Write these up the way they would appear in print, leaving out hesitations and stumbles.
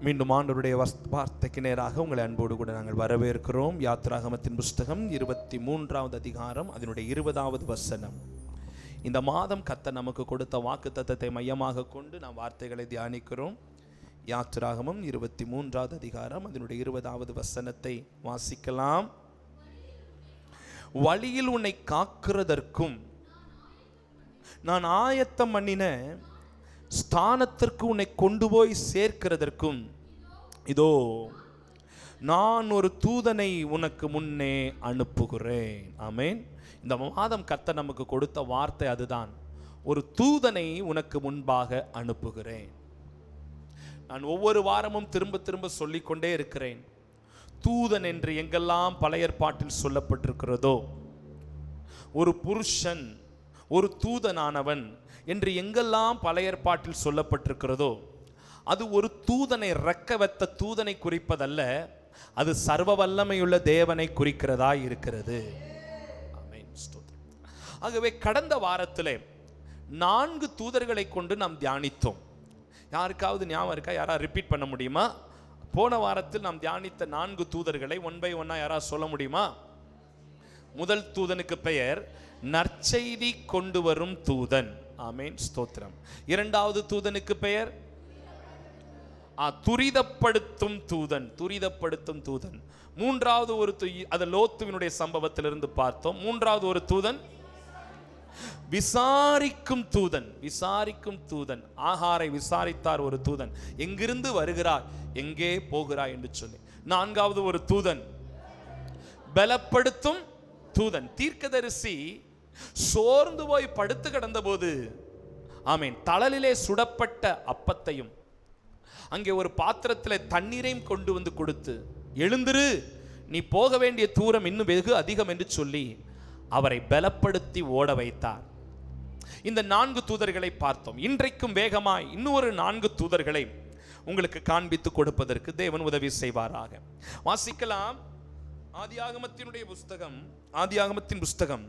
மீண்டும் ஆண்டவருடைய வார்த்தைக்கு நேராக உங்களை அன்போடு கூட நாங்கள் வரவேற்கிறோம். யாத்திராகமத்தின் புஸ்தகம் 23வது அதிகாரம் அதனுடைய 20வது வசனம். இந்த மாதம் கர்த்தர் நமக்கு கொடுத்த வாக்குத்தத்தத்தை மையமாக கொண்டு நாம் வார்த்தைகளை தியானிக்கிறோம். யாத்திராகமம் 23வது அதிகாரம் அதனுடைய 20வது வசனத்தை வாசிக்கலாம். வழியில் உன்னை காக்கிறதற்கும் நான் ஆயத்தம் பண்ணின ஸ்தானத்திற்கு உன்னை கொண்டு போய் சேர்க்கிறதற்கும் இதோ நான் ஒரு தூதனை உனக்கு முன்னே அனுப்புகிறேன். ஆமென். இந்த மாதம் கர்த்தர் நமக்கு கொடுத்த வார்த்தை அதுதான். ஒரு தூதனை உனக்கு முன்பாக அனுப்புகிறேன். நான் ஒவ்வொரு வாரமும் திரும்ப திரும்ப சொல்லிக்கொண்டே இருக்கிறேன். தூதன் என்று எங்கெல்லாம் பழைய ஏற்பாட்டில் சொல்லப்பட்டிருக்கிறதோ, ஒரு புருஷன் ஒரு தூதனானவன் என்று எங்கெல்லாம் பழைய ஏற்பாட்டில் சொல்லப்பட்டிருக்கிறதோ, அது ஒரு தூதனை ரெக்க வைத்த தூதனை குறிப்பதல்ல, அது சர்வ வல்லமையுள்ள தேவனை குறிக்கிறதா இருக்கிறது. ஆகவே கடந்த வாரத்திலே 4 தூதர்களை கொண்டு நாம் தியானித்தோம். யாருக்காவது ஞாபகம் இருக்கா? யாராவது ரிப்பீட் பண்ண முடியுமா? போன வாரத்தில் நாம் தியானித்த 4 தூதர்களை ஒன் பை ஒன்னா யாராவது சொல்ல முடியுமா? முதல் தூதனுக்கு பெயர் நற்செய்தி கொண்டு வரும் தூதன். ஆமென், ஸ்தோத்திரம். இரண்டாவது தூதனுக்கு பெயர் துரிதப்படுத்தும் தூதன், துரிதப்படுத்தும் தூதன். மூன்றாவது ஒரு அது லோத்துவினுடைய சம்பவத்திலிருந்து பார்த்தோம். மூன்றாவது ஒரு தூதன் விசாரிக்கும் தூதன், விசாரிக்கும் தூதன். ஆகாரை விசாரித்தார் ஒரு தூதன், எங்கிருந்து வருகிறாய், எங்கே போகிறாய் என்று சொல்லி. நான்காவது ஒரு தூதன் பலப்படுத்தும் தூதன். தீர்க்கதரிசி சோர்ந்து போய் படுத்து கிடந்த போது, ஆமீன், தழலிலே சுடப்பட்ட அப்பத்தையும் அங்கே ஒரு பாத்திரத்தில் தண்ணீரையும் கொண்டு வந்து கொடுத்து, எழுந்திரு, நீ போக வேண்டிய தூரம் இன்னும் வெகு அதிகம் என்று சொல்லி அவரை பலப்படுத்தி ஓட வைத்தார். இந்த 4 தூதர்களை பார்த்தோம். இன்றைக்கும் வேகமாய் இன்னொரு 4 தூதர்களை உங்களுக்கு காண்பித்து கொடுப்பதற்கு தேவன் உதவி செய்வாராக. வாசிக்கலாம். ஆதியாகமத்தினுடைய புஸ்தகம், ஆதியாகமத்தின் புஸ்தகம்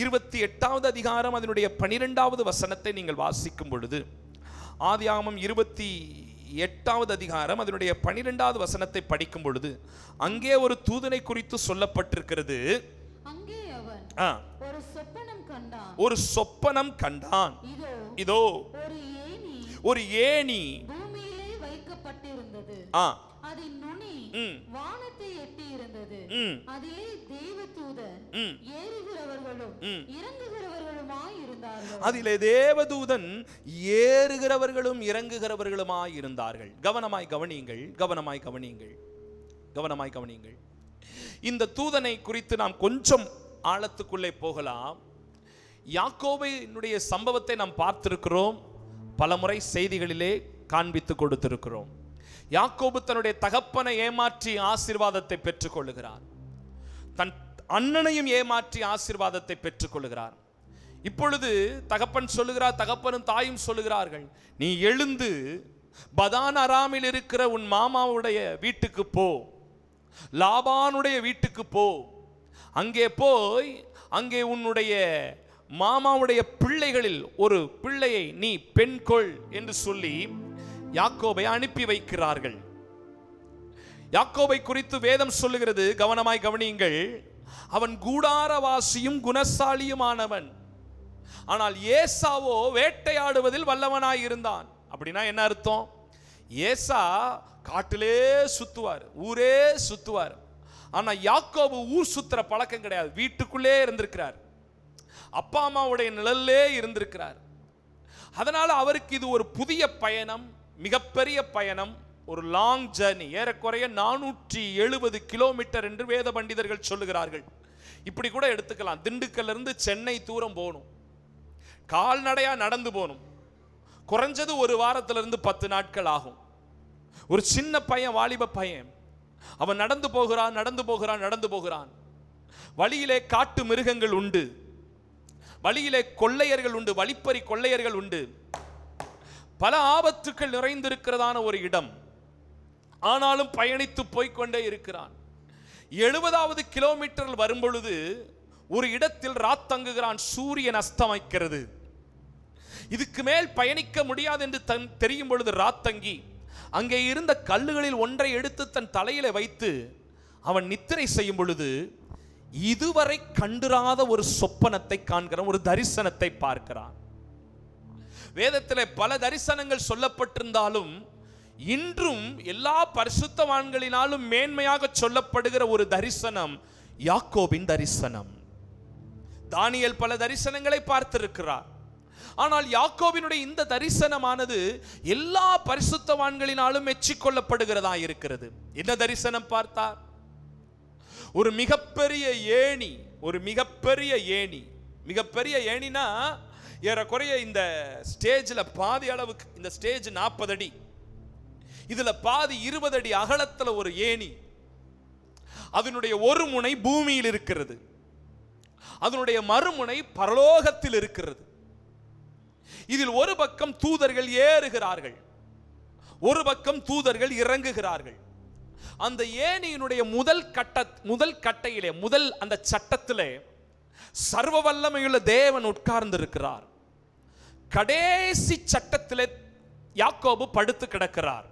28வது அதிகாரம் அதனுடைய 12வது வசனத்தை நீங்கள் வாசிக்கும் பொழுது, ஆதியாகமம் 28வது அதிகாரம் அதனுடைய 12வது வசனத்தை படிக்கும் பொழுது, அங்கே ஒரு தூதனை குறித்து சொல்லப்பட்டிருக்கிறது. அங்கே அவன் ஒரு சொப்பனம் கண்டான். ஒரு சொப்பனம் கண்டான். இதோ ஒரு ஏணி பூமியிலே வைக்கப்பட்டிருந்தது. அதின் நுனி வானத்தை எட்டி இருந்தது. அதே தேவதூதன் ஏறுகிறவர்களும் இறங்குகிறவர்களுமாய் இருந்தார்கள். அதிலே தேவதூதன் ஏறுகிறவர்களும் இறங்குகிறவர்களுமாய் இருந்தார்கள். கவனமாய் கவனியுங்கள், கவனமாய் கவனியுங்கள், கவனமாய் கவனியுங்கள். இந்த தூதனை குறித்து நாம் கொஞ்சம் ஆழத்துக்குள்ளே போகலாம். யாக்கோபினுடைய சம்பவத்தை நாம் பார்த்திருக்கிறோம், பலமுறை செய்திகளிலே காண்பித்து கொடுத்திருக்கிறோம். யாக்கோபு தன்னுடைய தகப்பனை ஏமாற்றி ஆசீர்வாதத்தை பெற்றுக் கொள்ளுகிறார். தன் அண்ணனையும் ஏமாற்றி ஆசீர்வாதத்தை பெற்றுக் கொள்ளுகிறார். இப்பொழுது தகப்பன் சொல்லுகிறார், தகப்பனும் தாயும் சொல்லுகிறார்கள், நீ எழுந்து பதான் அராமில் இருக்கிற உன் மாமாவுடைய வீட்டுக்கு போ, லாபானுடைய வீட்டுக்கு போ, அங்கே போய் அங்கே உன்னுடைய மாமாவுடைய பிள்ளைகளில் ஒரு பிள்ளையை நீ பெண் கொள் என்று சொல்லி யாக்கோபை அனுப்பி வைக்கிறார்கள். யாக்கோபை குறித்து வேதம் சொல்லுகிறது, கவனமாய் கவனியுங்கள், அவன் கூடாரவாசியும் குணசாலியுமானவன். ஆனால் ஏசாவோ வேட்டையாடுவதில் வல்லவனாய் இருந்தான். அப்படின்னா என்ன அர்த்தம்? ஏசா காட்டிலே சுத்துவார், ஊரே சுத்துவார். ஆனா யாக்கோபு ஊர் சுத்துற பழக்கம் கிடையாது. வீட்டுக்குள்ளே இருந்திருக்கிறார், அப்பா அம்மாவுடைய நிழல்லே இருந்திருக்கிறார். அதனால அவருக்கு இது ஒரு புதிய பயணம், மிகப்பெரிய பயணம், ஒரு லாங் ஜர்னி. ஏறக்குறைய 470 கிலோமீட்டர் என்று வேத பண்டிதர்கள் சொல்லுகிறார்கள். இப்படி கூட எடுத்துக்கலாம். திண்டுக்கல்ல இருந்து சென்னை தூரம் போகணும், கால்நடையா நடந்து போகணும். குறைஞ்சது ஒரு வாரத்திலிருந்து 10 நாட்கள் ஆகும். ஒரு சின்ன பையன், வாலிப பையன், அவன் நடந்து போகிறான், நடந்து போகிறான், நடந்து போகிறான். வழியிலே காட்டு மிருகங்கள் உண்டு, வழியிலே கொள்ளையர்கள் உண்டு, வழிப்பறி கொள்ளையர்கள் உண்டு, பல ஆபத்துக்கள் நிறைந்திருக்கிறதான ஒரு இடம். ஆனாலும் பயணித்து போய்கொண்டே இருக்கிறான். 70வது கிலோமீட்டர் வரும்பொழுது ஒரு இடத்தில் ராத்தங்குகிறான். சூரியன் அஸ்தமிக்கிறது. இதுக்கு மேல் பயணிக்க முடியாது என்று தெரியும் பொழுது ராத்தங்கி அங்கே இருந்த கல்லுகளில் ஒன்றை எடுத்து தன் தலையில வைத்து அவன் நித்திரை செய்யும் பொழுது இதுவரை கண்டிராத ஒரு சொப்பனத்தை காண்கிறான், ஒரு தரிசனத்தை பார்க்கிறான். வேதத்தில் பல தரிசனங்கள் சொல்லப்பட்டிருந்தாலும் இன்றும் எல்லா பரிசுத்தவான்களினாலும் மேன்மையாக சொல்லப்படுகிற ஒரு தரிசனம் யாக்கோபின் தரிசனம். தானியேல் பல தரிசனங்களை பார்த்திருக்கிறார். ஆனால் யாக்கோபினுடைய இந்த தரிசனமானது எல்லா பரிசுத்தவான்களினாலும் மெச்சிக்கொள்ளப்படுகிறதா இருக்கிறது. என்ன தரிசனம் பார்த்தார்? ஒரு மிகப்பெரிய ஏணி, ஒரு மிகப்பெரிய ஏணி. மிகப்பெரிய ஏணினா ஏறக்குறைய இந்த ஸ்டேஜில் பாதி அளவுக்கு, இந்த ஸ்டேஜ் 40 அடி, இதுல பாதி 20 அடி அகலத்தில் ஒரு ஏணி. அதனுடைய ஒரு முனை பூமியில் இருக்கிறது, அதனுடைய மறுமுனை பரலோகத்தில் இருக்கிறது. இதில் ஒரு பக்கம் தூதர்கள் ஏறுகிறார்கள், ஒரு பக்கம் தூதர்கள் இறங்குகிறார்கள். அந்த ஏணியினுடைய முதல் கட்டையிலே, முதல் அந்த சட்டத்திலே சர்வ வல்லமையுள்ள தேவன் உட்கார்ந்து இருக்கிறார். கடைசி சட்டத்திலே யாக்கோபு படுத்து கிடக்கிறார்.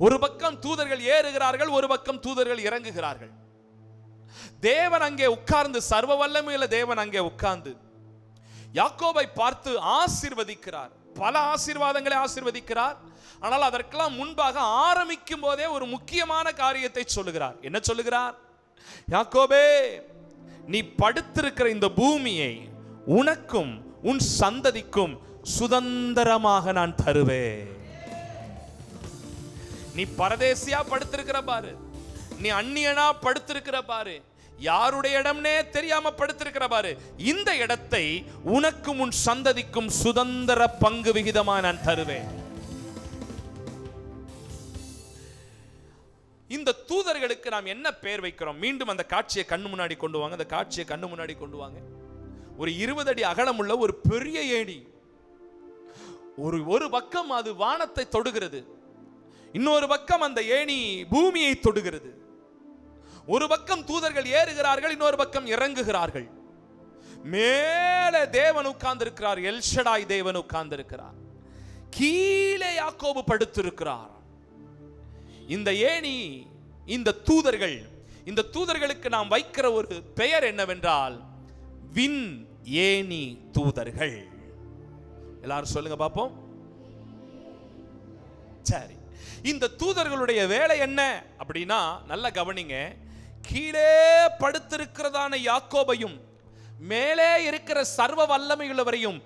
ஒரு பக்கம் தூதர்கள் ஏறுகிறார்கள், ஒரு பக்கம் தூதர்கள் இறங்குகிறார்கள். தேவன் அங்கே உட்கார்ந்து, சர்வ வல்லமையுள்ள தேவன் அங்கே உட்கார்ந்து யாக்கோபை பார்த்து ஆசீர்வதிக்கிறார். பல ஆசீர்வாதங்களை ஆசீர்வதிக்கிறார். ஆனால் அதற்கெல்லாம் முன்பாக ஆரம்பிக்கும் போதே ஒரு முக்கியமான காரியத்தை சொல்லுகிறார். என்ன சொல்லுகிறார்? யாக்கோபே, நீ படுத்திருக்கிற இந்த பூமியை உனக்கும் உன் சந்ததிக்கும் சுதந்திரமாக நான் தருவேன். நீ பரதேசியா படுத்திருக்கிற பாரு, நீ அந்நியனா படுத்திருக்கிற பாரு, யாருடைய இடம்னே தெரியாம படுத்திருக்கிற பாரு, இந்த இடத்தை உனக்கும் உன் சந்ததிக்கும் சுதந்திர பங்கு விகிதமா நான் தருவேன். இந்த தூதர்களுக்கு நாம் என்ன பெயர் வைக்கிறோம்? மீண்டும் அந்த காட்சியை கண்ணு முன்னாடி கொண்டு வாங்க. அந்த காட்சியை கண்ணு முன்னாடி கொண்டு வாங்க. ஒரு 20 அடி அகலமுள்ள ஒரு பெரிய ஏணி. ஒரு பக்கம் அது வானத்தை தொடுகிறது, இன்னொரு பக்கம் அந்த ஏணி பூமியை தொடுகிறது. ஒரு பக்கம் தூதர்கள் ஏறுகிறார்கள், இன்னொரு பக்கம் இறங்குகிறார்கள். மேலே தேவன் உட்கார்ந்து இருக்கிறார், எல்ஷடாய் தேவன் உட்கார்ந்து இருக்கிறார். கீழே யாக்கோபு படுத்திருக்கிறார். இந்த ஏணி, இந்த தூதர்கள், இந்த தூதர்களுக்கு நாம் வைக்கிற ஒரு பெயர் என்னவென்றால் விண் ஏணி தூதர்கள். எல்லாரும் சொல்லுங்க பாப்போம். சரி, இந்த தூதர்களுடைய வேலை என்ன அப்படின்னா, நல்ல கவனிங்க. கீழே படுத்திருக்கிறதான யாக்கோபையும் மேலே இருக்கிற சர்வ வல்லமையுள்ளவரையும்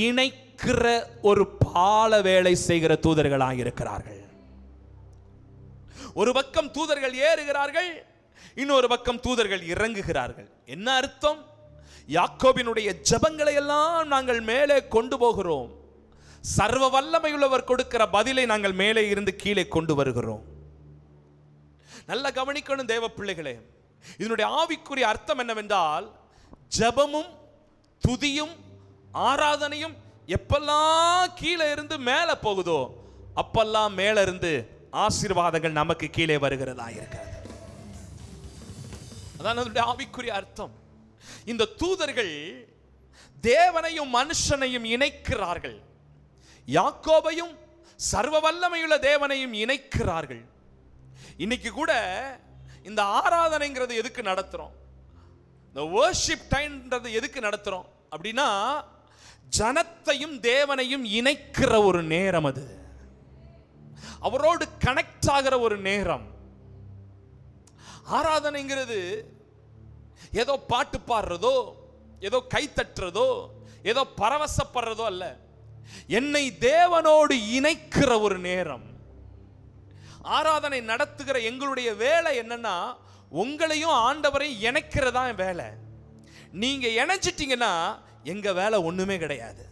இணைக்கிற ஒரு பால வேலை செய்கிற தூதர்களாக இருக்கிறார்கள். ஒரு பக்கம் தூதர்கள் ஏறுகிறார்கள், இன்னொரு பக்கம் தூதர்கள் இறங்குகிறார்கள். என்ன அர்த்தம்? யாக்கோபினுடைய ஜெபங்களை எல்லாம் நாங்கள் மேலே கொண்டு போகிறோம். சர்வ வல்லமையுள்ளவர் கொடுக்கிற பதிலை நாங்கள் மேலே இருந்து கீழே கொண்டு வருகிறோம். நல்ல கவனிக்கணும் தேவ பிள்ளைகளே. இதனுடைய ஆவிக்குரிய அர்த்தம் என்னவென்றால், ஜெபமும் துதியும் ஆராதனையும் எப்பெல்லாம் கீழே இருந்து மேலே போகுதோ அப்பெல்லாம் மேலே இருந்து ஆசீர்வாதங்கள் நமக்கு கீழே வருகிறதா இருக்கிறது. அதான் அதனுடைய ஆவிக்குரிய அர்த்தம். இந்த தூதர்கள் தேவனையும் மனுஷனையும் இணைக்கிறார்கள், யாக்கோபையும் சர்வ வல்லமையுள்ள தேவனையும் இணைக்கிறார்கள். இன்னைக்கு கூட இந்த ஆராதனைங்கிறது எதுக்கு நடத்துறோம்? இந்த வர்ஷிப் டைம்ன்றது எதுக்கு நடத்துறோம் அப்படின்னா, ஜனத்தையும் தேவனையும் இணைக்கிற ஒரு நேரம், அது அவரோடு கனெக்ட் ஆகிற ஒரு நேரம். ஆராதனைங்கிறது ஏதோ பாட்டு பாடுறதோ, ஏதோ கை தட்டுறதோ, ஏதோ பரவசப்படுறதோ அல்ல. என்னை தேவனோடு இணைக்கிற ஒரு நேரம். ஆராதனை நடத்துகிற எங்களுடைய வேலை என்னன்னா, உங்களையும் ஆண்டவரையும் இணைக்கிறதா வேலை. நீங்க இணைச்சிட்டீங்கன்னா எங்க வேலை ஒண்ணுமே கிடையாது.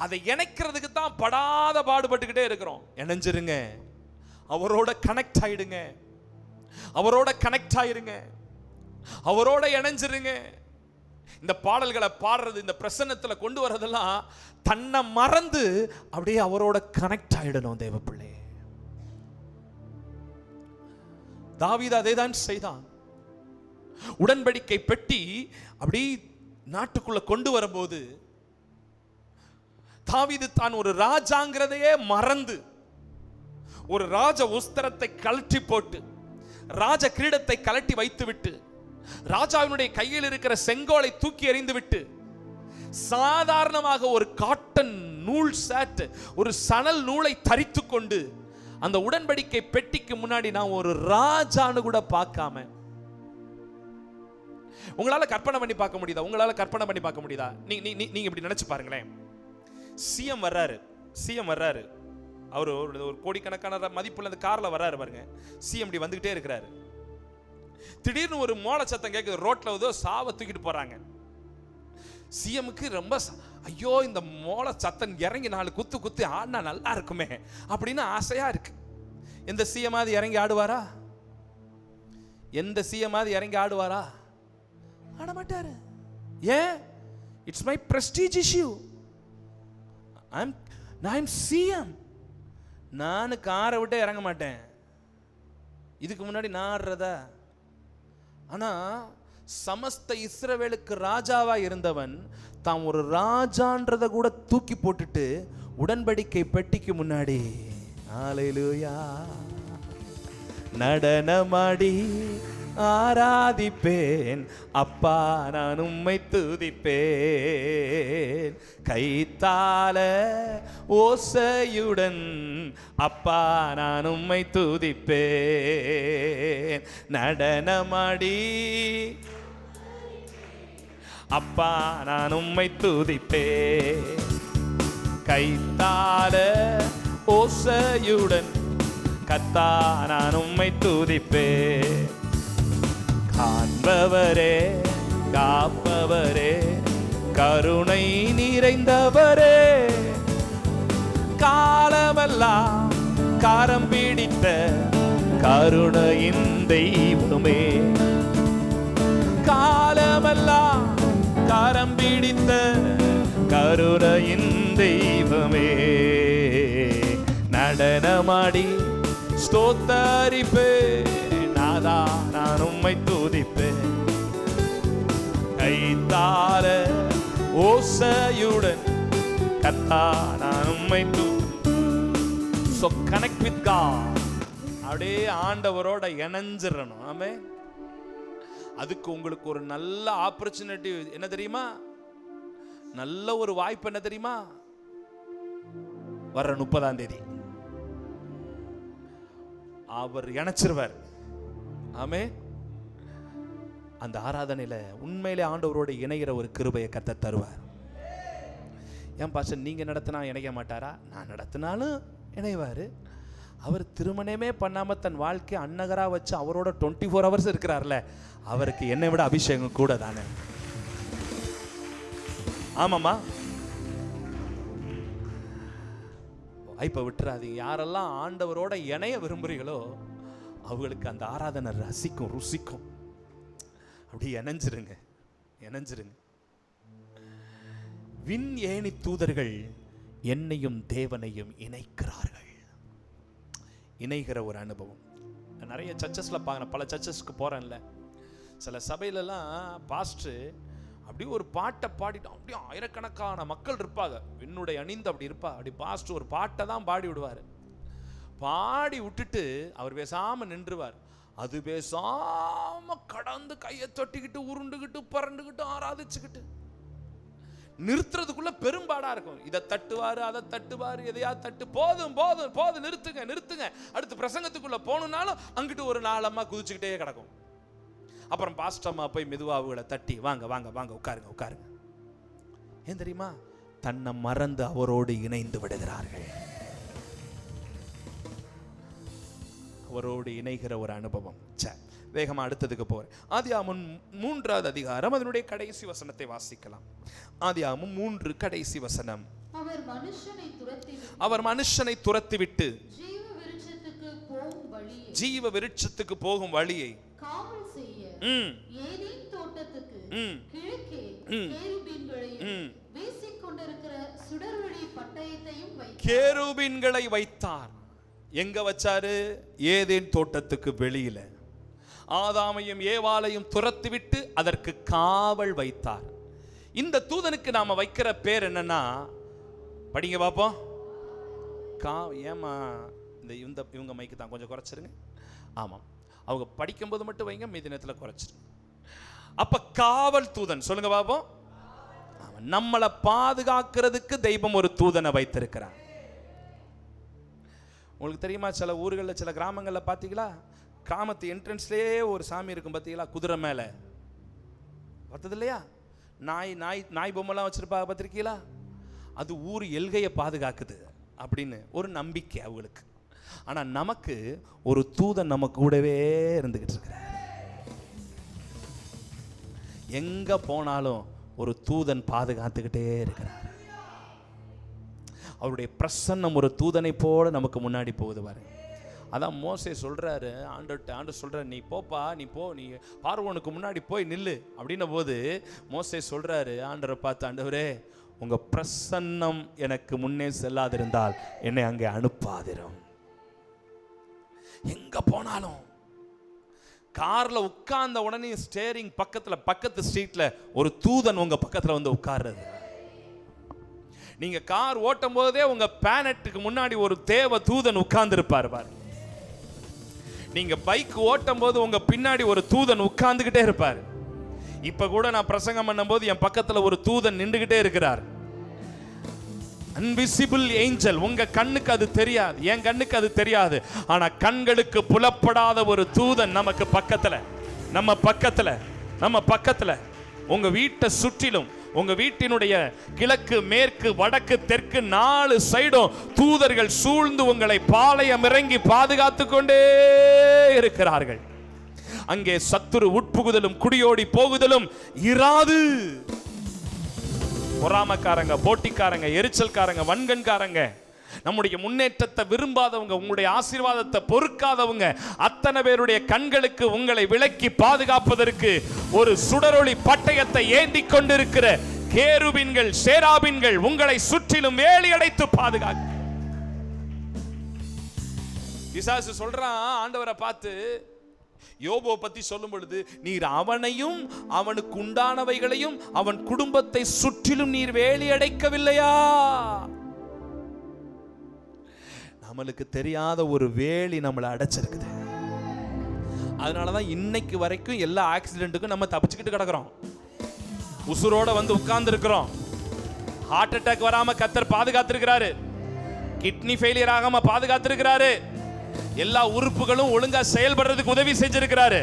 அதை இணைக்கிறதுக்கு தான் படாத பாடுபட்டுக்கிட்டே இருக்கிறோம். இணைஞ்சிருங்க, அவரோட கனெக்ட் ஆயிடுங்க, அவரோட கனெக்ட் ஆயிருங்க, அவரோட இணைஞ்சிருங்க. இந்த பாடல்களை பாடுறது, இந்த பிரசன்னத்துல கொண்டு வரதெல்லாம் தன்னை மறந்து அப்படியே அவரோட கனெக்ட் ஆயிடணும் தேவ பிள்ளை. தாவீது அதை தான் செய்தான். உடன்படிக்கை பெட்டி அப்படி நாட்டுக்குள்ள கொண்டு வரும்போது தாவீது தான் ஒரு ராஜாங்கிறதையே மறந்து ஒரு ராஜ உஸ்திரத்தை கழற்றி போட்டு ராஜ கிரீடத்தை கழட்டி வைத்து விட்டு ராஜாவினுடைய கையில் இருக்கிற செங்கோலை தூக்கி எறிந்து விட்டு சாதாரணமாக ஒரு காட்டன் நூல் சாட், ஒரு சணல் நூலை தரித்து கொண்டு அந்த உடன்படிக்கை பெட்டிக்கு முன்னாடி நான் ஒரு ராஜான்னு கூட பார்க்காம, உங்களால கற்பனை பண்ணி பார்க்க முடியுதா? உங்களால கற்பனை பண்ணி பார்க்க முடியுதா? நீங்க இப்படி நினைச்சு பாருங்களேன். சிஎம் வர்றாரு, அவர் ஒரு கோடிக்கணக்கான மதிப்புள்ள அந்த கார்ல வர்றாரு பாருங்க. சிஎம் இப்படி வந்துகிட்டே இருக்கிறாரு. திடீர்னு ஒரு மோள சத்தம் கேட்குது, ரோட்ல ஏதோ சாவை தூக்கிட்டு போறாங்க. சிஎம்க்கு ரொம்ப ஐயோ இந்த மோள சத்தம் இறங்கி 4 குத்து ஆடினா நல்லா இருக்குமே அப்படின்னு ஆசையா இருக்கு. எந்த சிஎம் ஆதி இறங்கி ஆடுவாரா? எந்த சிஎம் ஆதி இறங்கி ஆடுவாரா? ஆட மாட்டாரு. ஏன்? It's my prestige issue. நான் சிஎம், நான் காரை விட்டு இறங்க மாட்டேன். இதுக்கு முன்னாடி நான் ஆடுறதா? ஆனா சமஸ்த இஸ்ரவேலுக்கு ராஜாவா இருந்தவன் தான் ஒரு ராஜான்றத கூட தூக்கி போட்டுட்டு உடன்படிக்கை பெட்டிக்கு முன்னாடி ஹல்லேலூயா நடனமாடி ஆராதிப்பேன், அப்பா நான் உம்மை துதிப்பேன், கைத்தால ஓசையுடன் அப்பா நான் உம்மை துதிப்பேன், நடனமாடி அப்பா நான் உம்மை துதிப்பேன், கைத்தால ஓசையுடன் கத்தா நான் உம்மை துதிப்பேன், காண்பவரே காப்பவரே கருணை நிறைந்தவரே, காலமெல்லாம் காரம் பிடித்த கருணையின் தெய்வமே, காலமெல்லாம் காரம் பிடித்த கருணையின் தெய்வமே, நடனமாடி ஸ்தோத்தரிப்பேன், நாதா நான் உம்மை துதிப்பேன், கைத்தால ஓசையுடன் கத்தா நான் உம்மை துதிப்பேன். So connect with God. அப்படியே ஆண்டவரோட இணைஞ்சிடணும். ஆமென். அதுக்கு உங்களுக்கு ஒரு நல்ல ஆப்பர்ச்சுனிட்டி என்ன தெரியுமா? நல்ல ஒரு வாய்ப்பு என்ன தெரியுமா? வர்ற 30ஆம் தேதி அவர் இணைச்சிருவார். ஆமே. அந்த ஆராதனையில உண்மையிலே ஆண்டவரோடு இணைகிற ஒரு கிருபையை கர்த்தர் தருவார். ஏன் பாஸ்டர் நீங்க நடத்தினா இணைய மாட்டாரா? நான் நடத்தினாலும் இணைவாரு. அவர் திருமணமே பண்ணாம தன் வாழ்க்கை அன்னகரா வச்சு அவரோட 24 hours இருக்கிறார்ல, அவருக்கு என்னை விட அபிஷேகம் கூட தானே. ஆமாமா. இப்ப விட்டுறாதீங்க. யாரெல்லாம் ஆண்டவரோட இணைய விரும்புறீங்களோ அவங்களுக்கு அந்த ஆராதனை ரசிக்கும், ருசிக்கும். அப்படி இணைஞ்சிருங்க. விண் ஏணி தூதர்கள் என்னையும் தேவனையும் இணைக்கிறார்கள். இணைகிற ஒரு அனுபவம். நிறைய சர்ச்சஸ்ல பார்க்குறேன், பல சர்ச்சஸ்க்கு போறேன்ல, சில சபையிலலாம் பாஸ்டர் அப்படியே ஒரு பாட்டை பாடிட்டு அப்படியே ஆயிரக்கணக்கான மக்கள் இருப்பாங்க, விண்ணுடைய அணிந்து அப்படி இருப்பா. அப்படி பாஸ்டர் ஒரு பாட்டை தான் பாடி விடுவார். பாடி விட்டுட்டு அவர் பேசாம நின்றுவார். அது பேசாம கடந்து கையை தொட்டிக்கிட்டு உருண்டுகிட்டு பரண்டுகிட்டு ஆராதிச்சுக்கிட்டு நிறுத்துறதுக்குள்ள பெரும்பாடா இருக்கும். இதை தட்டுவாரு, அதை தட்டுவாரு, எதையா தட்டு, போதும் போதும் போதும் நிறுத்துங்க. அடுத்து பிரசங்கத்துக்குள்ள போகணும்னாலும் அங்கிட்டு ஒரு 4 அம்மா குதிச்சுக்கிட்டே கிடக்கும். அப்புறம் பாஸ்டம்மா போய் மெதுவாவுகளை தட்டி வாங்க வாங்க வாங்க உட்காருங்க. ஏன் தெரியுமா? தன்னை மறந்து அவரோடு இணைந்து விடுகிறார்கள். அவரோடு இணைகிற ஒரு அனுபவம். வேகமா அடுத்ததுக்கு போறேன். ஆதியாகமம் 3ஆவது அதிகாரம் அதனுடைய கடைசி வசனத்தை வாசிக்கலாம். ஆதியாகமம் 3 கடைசி வசனம். அவர் மனுஷனை துரத்திவிட்டு ஜீவ விருட்சத்துக்கு போகும் வழியை காவல் செய்ய ஏதேன் தோட்டத்துக்கு கிழக்கே கேருபீன்களையும் வீசிக்கொண்டிருக்கிற சுடர்வழி பட்டயத்தையும் வைத்தார். கேருபீன்களை வைத்தார். எங்க வச்சாரு? ஏதேன் தோட்டத்துக்கு வெளியில. ஆதாமையும் ஏவாளையும் துரத்திவிட்டு அதற்கு காவல் வைத்தார். இந்த தூதனுக்கு நாம வைக்கிற பேர் என்னன்னா படிங்க பார்ப்போம். ஏமா இவங்க மைக்கு தான் கொஞ்சம் குறைச்சிருங்க. ஆமாம், அவங்க படிக்கும்போது மட்டும் வைங்க, மீதி நேரத்தில் குறைச்சிருங்க. அப்ப காவல் தூதன் சொல்லுங்க பாப்போம். நம்மளை பாதுகாக்கிறதுக்கு தெய்வம் ஒரு தூதனை வைத்திருக்கிறார். உங்களுக்கு தெரியுமா, சில ஊர்களில் சில கிராமங்களில் பார்த்தீங்களா, கிராமத்து என்ட்ரன்ஸ்லேயே ஒரு சாமி இருக்கும் பார்த்தீங்களா, குதிரை மேலே பார்த்தது இல்லையா? நாய் நாய் நாய் பொம்மைலாம் வச்சிருப்பாங்க பார்த்துருக்கீங்களா? அது ஊர் எல்கையை பாதுகாக்குது அப்படின்னு ஒரு நம்பிக்கை அவங்களுக்கு. ஆனால் நமக்கு ஒரு தூதன் நம்ம கூடவே இருந்துகிட்டு இருக்கிறார். எங்க போனாலும் ஒரு தூதன் பாதுகாத்துக்கிட்டே இருக்கிறார். அவருடைய பிரசன்னம் ஒரு தூதனை போல நமக்கு முன்னாடி போகுது பாருங்க. அதான் மோசே சொல்றாரு, ஆண்டு சொல்றாரு, நீ போப்பா, நீ போ, நீ பார்வோனுக்கு முன்னாடி போய் நில்லு அப்படின்ன போது மோசே சொல்றாரு, ஆண்டவரை பார்த்து, ஆண்டவரே உங்க பிரசன்னம் எனக்கு முன்னே செல்லாதிருந்தால் என்னை அங்கே அனுப்பாதிரும். எங்க போனாலும் கார்ல உட்கார்ந்த உடனே ஸ்டேரிங் பக்கத்து ஸ்ட்ரீட்ல ஒரு தூதன் உங்க பக்கத்துல வந்து உட்கார்றது. நீங்க கார் ஓட்டும் போதே உங்க பேனட்டுக்கு முன்னாடி ஒரு தேவ தூதன் உட்கார்ந்து இருப்பார் பாரு. நீங்க பைக் ஓட்டும் போது உங்க பின்னாடி ஒரு தூதன் உட்கார்ந்துகிட்டே இருப்பார். இப்ப கூட நான் பிரசங்கம் பண்ணும் போது என் பக்கத்துல ஒரு தூதன் நின்றுகிட்டே இருக்கிறார். அன்விசிபிள் ஏஞ்சல். உங்க கண்ணுக்கு அது தெரியாது, என் கண்ணுக்கு அது தெரியாது. ஆனா கண்களுக்கு புலப்படாத ஒரு தூதன் நமக்கு பக்கத்துல, நம்ம பக்கத்துல உங்க வீட்டை சுற்றிலும், உங்க வீட்டினுடைய கிழக்கு மேற்கு வடக்கு தெற்கு 4 சைடும் தூதர்கள் சூழ்ந்து உங்களை பாளையம் இறங்கி பாதுகாத்து கொண்டே இருக்கிறார்கள். அங்கே சத்துரு உட்புகுதலும் குடியோடி போகுதலும் இராது. பொறாமக்காரங்க, போட்டிக்காரங்க, எரிச்சல்காரங்க, வன்கண்காரங்க, நம்முடைய முன்னேற்றத்தை விரும்பாதவங்க, உங்களுடைய ஆசீர்வாதத்தை பொறுக்காதவங்க, அத்தனை பேருடைய கண்களுக்கு உங்களை விலக்கி பாதுகாப்பதற்கு ஒரு சுடரொளி பட்டயத்தை ஏந்தி கொண்டிருக்கிற கேருபீன்கள், சேராபீன்கள் உங்களை சுற்றிலும் வேலி அடைத்து பாதுகாக்க. பிசாசு சொல்றான் ஆண்டவரை பார்த்து, யோபு பத்தி சொல்லும் பொழுது, நீர் அவனையும் அவனுக்கு உண்டானவைகளையும் அவன் குடும்பத்தை சுற்றிலும் நீர் வேலி அடைக்கவில்லையா? நம்மளுக்கு தெரியாத ஒரு வேலி நம்மளை அடைச்சிருக்குது. அதனாலதான் இன்னைக்கு வரைக்கும் எல்லா ஆக்சிடென்ட்டுக்கும் நம்ம தப்பிச்சுக்கிட்டு கிடக்கிறோம், உசுரோட வந்து உட்கார்ந்து இருக்கிறோம். ஹார்ட் அட்டாக் வராம கர்த்தர் பாதுகாத்திருக்கிறாரு, கிட்னி ஃபெயிலியர் ஆகாம பாதுகாத்திருக்கிறாரு, எல்லா உறுப்புகளும் ஒழுங்கா செயல்படுறதுக்கு உதவி செஞ்சிருக்கிறாரு.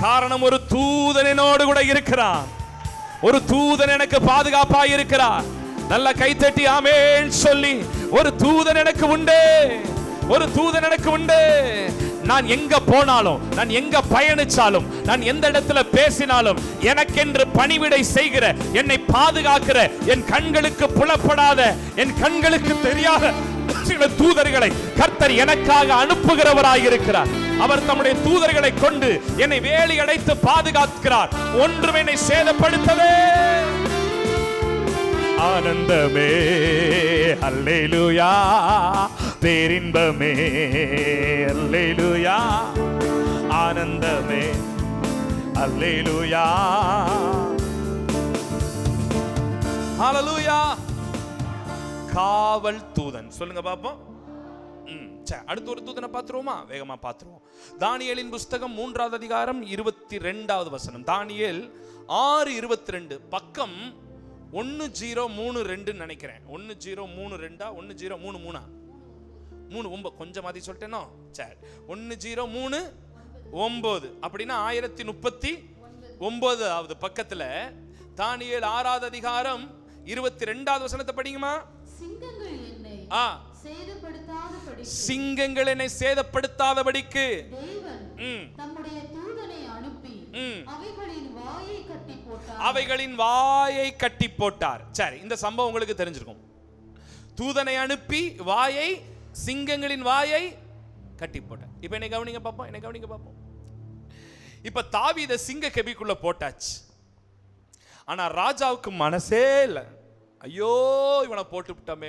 காரணம், ஒரு தூதன் என்னோடு கூட இருக்கிறான், ஒரு தூதன் எனக்கு பாதுகாப்பா இருக்கிறார். நல்ல கைத்தட்டி ஆமென் சொல்லி, ஒரு தூதன் எனக்கு உண்டு, ஒரு தூதன் எனக்கு உண்டு. நான் எங்க போனாலும், நான் எங்க பயணிச்சாலும், நான் எந்த இடத்துல பேசினாலும் எனக்கென்று பணிவிடை செய்கிற, என்னை பாதுகாக்கிற, என் கண்களுக்கு புலப்படாத, என் கண்களுக்கு தெரியாத சில தூதர்களை கர்த்தர் எனக்காக அனுப்புகிறவராயிருக்கிறார். அவர் தம்முடைய தூதர்களை கொண்டு என்னை வேலி அடைத்து பாதுகாக்கிறார். ஒன்றும் என்னை சேதப்படுத்தவே. ஆனந்தமே அல்லேலூயா, பேரின்பமே அல்லேலூயா, ஆனந்தமே அல்லேலூயா, ஹல்லேலூயா. காவல் தூதன் சொல்லுங்க பாப்போம். அடுத்து ஒரு தூதனை பார்த்துருவோமா? வேகமா பார்த்துருவோம். தானியேலின் புஸ்தகம் 3வது அதிகாரம் 22வது வசனம். தானியேல் 6:22, பக்கம் 1032 நினைக்கிறேன். 1032 1033 கொஞ்சம் மாதிரி சொல்லிட்டேனோ? சரி, 1039 அப்படின்னா 1039வது பக்கத்துல தானியேல் 6வது அதிகாரம் 22வது வசனத்தை படிங்கம்மா. சிங்கங்கள் என்னை சேதப்படுத்தாதபடிக்கு அவைகளின் வாயை கட்டி போட்டார். சரி, இந்த சம்பவம் உங்களுக்கு தெரிஞ்சிருக்கும். தூதனை அனுப்பி வாயை, சிங்கங்களின் வாயை கட்டி போட்டார். இப்ப என்னை கவனிங்க பாப்போம். இப்ப தாவீதை சிங்க கெபிக்குள்ள போட்டாச்சு. ஆனா ராஜாவுக்கு மனசே இல்லை. ஐயோ, இவனை போட்டுவிட்டோமே,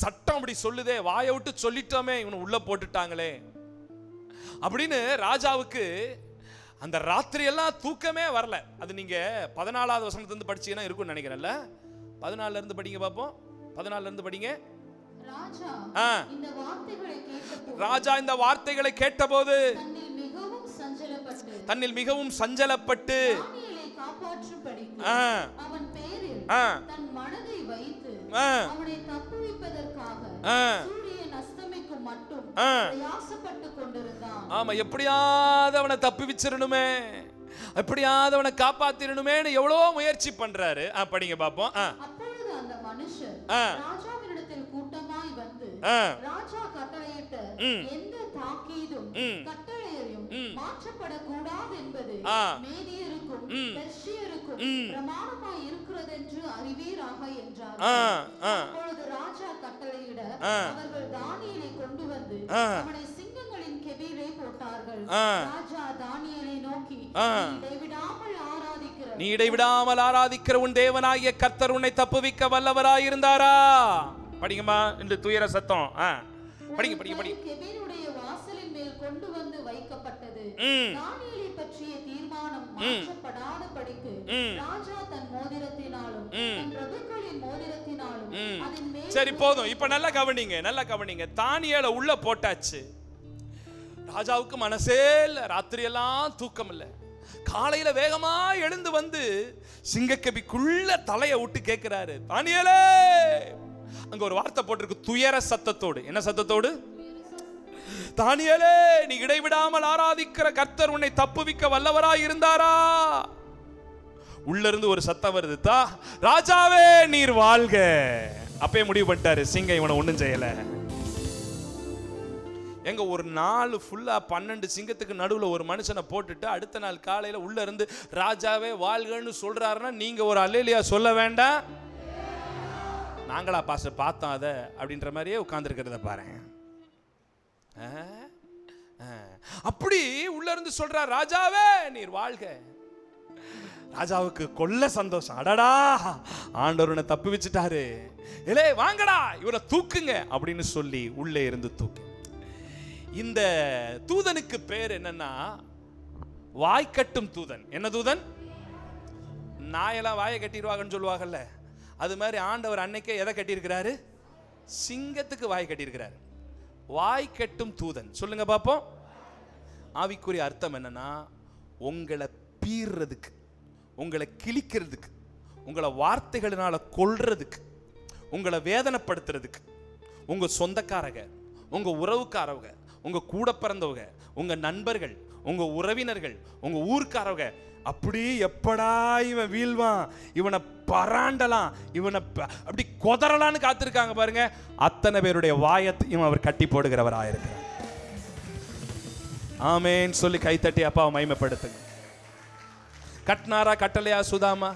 சட்டம் அப்படி சொல்லுதே, வாயை விட்டு சொல்லிட்டோமே, இவனை உள்ள போட்டுட்டாங்களே அப்படின்னு ராஜாவுக்கு அந்த ராத்திரி எல்லாம் தூக்கமே வரல. அது நீங்க 14வது வசனத்துல இருந்து படிச்சீங்கன்னா இருக்கும்னு நினைக்கிறேன்ல. 14 இருந்து படிங்க பாப்போம். 14 இருந்து படிங்க. ராஜா இந்த வார்த்தைகளை கேட்டபோது தன்னில் மிகவும் சஞ்சலப்பட்டு அவன் பெயரில் தன் மனதை வைத்து அவனை தப்புவிப்பதற்காக சூரியன் அஸ்தமிக்கும் மட்டும் பிரயாசப்பட்டுக் கொண்டிருந்தான். ஆமா, எப்படியாவது அவனை தப்புவிச்சிரணுமே, எப்படியாவது அவனை காப்பாத்திரணுமேன்னு எவ்வளவோ முயற்சி பண்றாரு. படிங்க பாப்போம். அப்பொழுது அந்த மனுஷர் ராஜாவினிடத்தில் கூட்டமாய் வந்து ராஜா கட்டளையிட்ட எந்த தாக்கீதும் கட்டளையையும் மாற்றப்படக்கூடாது என்பது மேதியருக்கும் பெர்ஷியருக்கும் பிரமாணமாய் இருக்கிறதென்று அறிவீராக என்றார். அப்பொழுது ராஜா கட்டளையிட அவர்கள் தானியேலை கொண்டு வந்து அவனை சிங்கங்களின் கெபியிலே போட்டார்கள். ராஜா தானியேலை நோக்கி, நீ இடைவிடாமல் ஆராதிக்கிற உன் தேவனாகிய கர்த்தர் உன்னை தப்புவிக்க வல்லவராயிருந்தாரா? படிங்கம்மா, இந்த துயர சத்தம். படிங்க படிங்க படிங்க. கெபியினுடைய வாசலின் மேல் கொண்டு வந்து வைக்கப்பட்டது. தானியேலை பற்றிய தீர்மானம் மாற்றப்படாதபடிக்கு ராஜா தன் மோதிரத்தினாலும் தன் பிரபுக்களின் மோதிரத்தினாலும் அதன் மேல். சரி, போதும். இப்ப நல்லா கவனிங்க, நல்லா கவனிங்க. தானியேலை உள்ள போட்டாச்சு. ராஜாவுக்கு மனசே இல்ல, ராத்திரி எல்லாம் தூக்கம் இல்ல. காலையில வேகமா எழுந்து வந்து சிங்கக்கபிக்குள்ள தலையை விட்டு கேட்கிறாரு, தானியேலே. அங்க ஒரு வார்த்தை போட்டிருக்கு, துயர சத்தத்தோடு. என்ன சத்தத்தோடு? தானியேலே, நீ இடைவிடாமல் ஆராதிக்கிற கர்த்தர் உன்னை தப்புவிக்க வல்லவராய் இருந்தாரா? உள்ள இருந்து ஒரு சத்தம் வருது, ராஜாவே நீர் வாழ்க. அப்பயே முடிவு பண்ணிட்டாரு, சிங்கம் இவனை ஒண்ணும் செய்யல. எங்க ஒரு நாள் ஃபுல்லா 12 சிங்கத்துக்கு நடுவுல ஒரு மனுஷனை போட்டுட்டு அடுத்த நாள் காலையில உள்ள இருந்து ராஜாவே வாழ்கன்னு சொல்றாருன்னா நீங்க ஒரு அல்லேலியா சொல்ல வேண்டாம். நாங்களா பாஸ்டர் பார்த்தோம் அதை அப்படின்ற மாதிரியே உட்கார்ந்துருக்கிறத பாரு. அப்படி உள்ள இருந்து சொல்றார், ராஜாவே நீர் வாழ்க. ராஜாவுக்கு கொல்ல சந்தோஷம். அடடா, ஆண்டவரை தப்பு வச்சுட்டாரு, இல்லே வாங்கடா இவரை தூக்குங்க அப்படின்னு சொல்லி உள்ளே இருந்து தூக்கு. இந்த தூதனுக்கு பேர் என்னன்னா வாய்க்கட்டும் தூதன். என்ன தூதன்? நாயெல்லாம் வாயை கட்டிடுவாங்கன்னு சொல்லுவாங்கல்ல, அது மாதிரி ஆண்டவர் அன்னைக்கே எதை கட்டியிருக்கிறாரு? சிங்கத்துக்கு வாய் கட்டியிருக்கிறாரு. வாய் கட்டும் தூதன். சொல்லுங்க பாப்போம். ஆவிக்குரிய அர்த்தம் என்னன்னா, உங்களை பீறதுக்கு, உங்களை கிழிக்கிறதுக்கு, உங்களை வார்த்தைகளினால கொல்றதுக்கு, உங்களை வேதனைப்படுத்துறதுக்கு, உங்க சொந்தக்காரங்க, உங்க உறவுக்காரவங்க, உங்க கூட பிறந்தவங்க, உங்க நண்பர்கள், உங்க உறவினர்கள், உங்க ஊர்க்காரவங்க அப்படி எப்படா இவன் வீழ்வான், இவனை பராண்டலாம், இவனை அப்படி கொதறலான்னு காத்திருக்காங்க பாருங்க. அத்தனை பேருடைய வாயத்தையும் அவர் கட்டி போடுகிறவராயிருக்கிறார். ஆமேன் சொல்லி கைத்தட்டி அப்பாவை மகிமைப்படுத்துங்க. கட்டினாரா கட்டளையா சுதாமா?